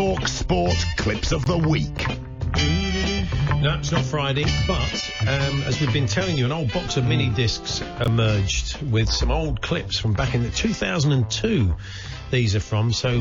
talkSPORT Clips of the Week. No, it's not Friday, but as we've been telling you, an old box of mini discs emerged with some old clips from back in the 2002. These are from, so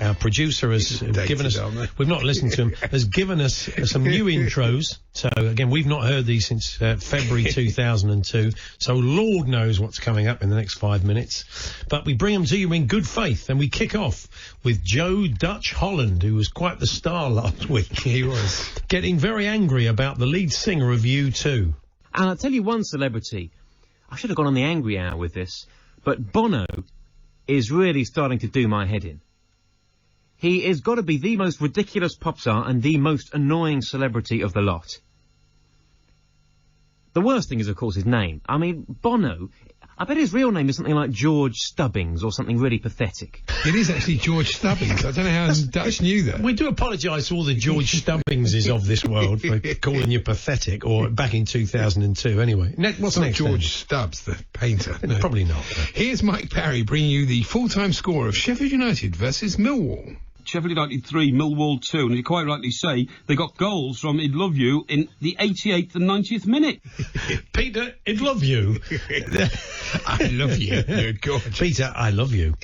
our producer has given us, we've not listened to him, has given us some new intros. So again, we've not heard these since February 2002, so Lord knows what's coming up in the next 5 minutes. But we bring them to you in good faith, and we kick off with Joe Dutch Holland, who was quite the star last week. He was. Getting very angry about the lead singer of U2. And I'll tell you one celebrity, I should have gone on the angry hour with this, but Bono is really starting to do my head in. He has got to be the most ridiculous pop star and the most annoying celebrity of the lot. The worst thing is, of course, his name. I mean, Bono, I bet his real name is something like George Stubbings or something really pathetic. It is actually George Stubbings. I don't know how Dutch knew that. We do apologise to all the George Stubbingses of this world for calling you pathetic, or back in 2002 anyway. What's next? George Stubbs, the painter. No. Probably not. Here's Mike Parry bringing you the full-time score of Sheffield United versus Millwall. Sheffield United 3, Millwall 2, and you quite rightly say they got goals from I'd Love You in the 88th and 90th minute. Peter, I'd love you. I love you. You're gorgeous. Peter, I love you.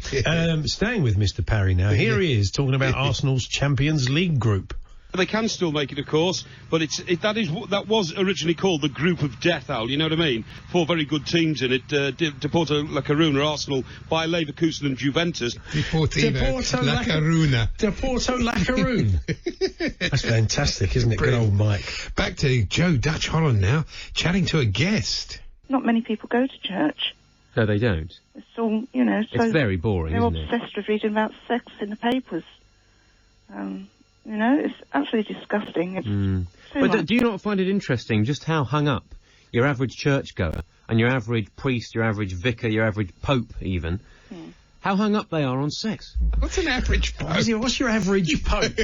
Staying with Mr. Parry now. Here he is talking about Arsenal's Champions League group. They can still make it, of course, but that was originally called the Group of Death, Al, you know what I mean? 4 very good teams in it, Deportivo La Coruna, Arsenal, Bayer Leverkusen and Juventus. Deportivo La Coruna. Deportivo La Coruna. That's fantastic, isn't it? Brilliant. Good old Mike. Back to Joe Dutch Holland now, chatting to a guest. Not many people go to church. No, they don't. It's all, you know, so it's very boring, they're isn't it? obsessed with reading about sex in the papers. You know, it's absolutely disgusting. It's too much. Do you not find it interesting just how hung up your average churchgoer and your average priest, your average vicar, your average pope even, how hung up they are on sex? What's an average pope? What's your average pope?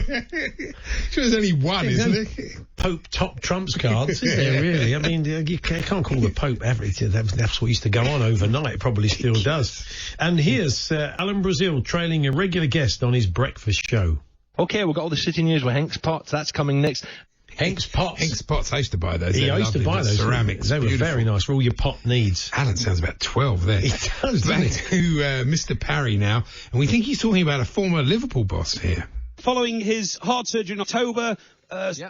Sure, there's only one, isn't it? Pope top trumps cards, is there really? I mean, you can't call the Pope average. That's what used to go on overnight. It probably still does. And here's Alan Brazil trailing a regular guest on his breakfast show. OK, we've got all the city news with Hank's Pots. That's coming next. Hank's Pots. Hank's Pots, I used to buy those. Yeah, I used to buy those. Ceramics. They were very nice for all your pot needs. Alan sounds about 12 there. He does, doesn't he? To Mr. Parry now, and we think he's talking about a former Liverpool boss here. Following his heart surgery in October,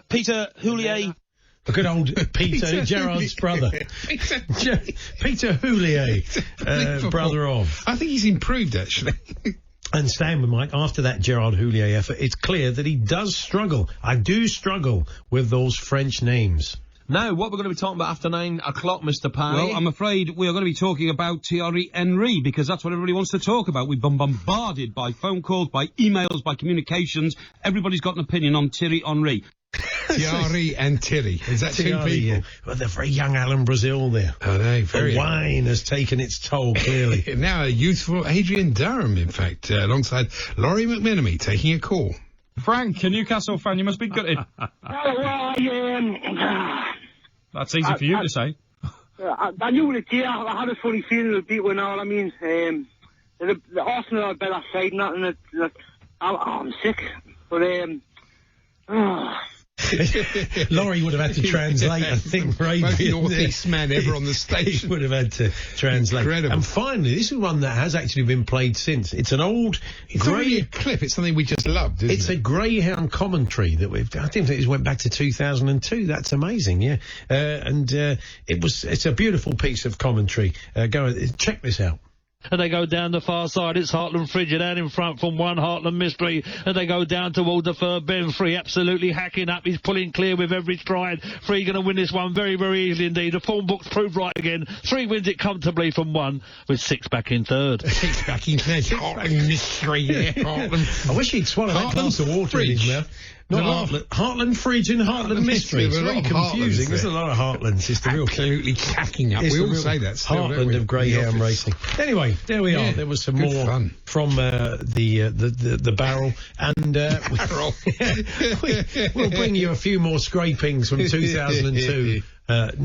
Peter Houllier... A good old Peter, Gerard's brother. Peter Houllier, brother of. I think he's improved, actually. And staying with Mike, after that Gerard Houllier effort, it's clear that he does struggle. I do struggle with those French names. Now, what we're going to be talking about after 9 o'clock, Mr. Parry? Well, I'm afraid we are going to be talking about Thierry Henry, because that's what everybody wants to talk about. We've been bombarded by phone calls, by emails, by communications. Everybody's got an opinion on Thierry Henry. Thierry and Thierry. Is that Thierry, two people? Yeah. Well, the very young Alan Brazil there. Oh, no, very The wine has taken its toll, clearly. Now a youthful Adrian Durham, in fact, alongside Laurie McMenemy, taking a call. Frank, a Newcastle fan, you must be gutted. That's easy for you to say. I knew it here. I had a funny feeling it would beat one all. I mean, the Arsenal are a better side than that, and I'm sick. But, Laurie would have had to translate, I think, for Most northeast man ever on the station. He would have had to translate. Incredible. And finally, this is one that has actually been played since. It's an old grey clip. It's something we just loved, isn't it? It's a Greyhound commentary that I think it went back to 2002. That's amazing, yeah. It's a beautiful piece of commentary. Go check this out. And they go down the far side, it's Heartland Frigid out in front from one Heartland Mystery, and they go down toward the third Benfree, absolutely hacking up, he's pulling clear with every stride. Free going to win this one very, very easily indeed. The form book's proved right again. 3 wins it comfortably from 1, with 6 back in third. 6 back in third. Heartland Mystery, yeah, Heartland. I wish he'd swallow that glass of water in his mouth. Not Heartland Fridge and Heartland Mystery. It's very confusing. There's a lot of Heartlands. It's the real absolutely cracking up. We all say that. Heartland of Greyhound racing. Anyway, there we are. There was some more fun from the barrel, and we'll bring you a few more scrapings from 2002.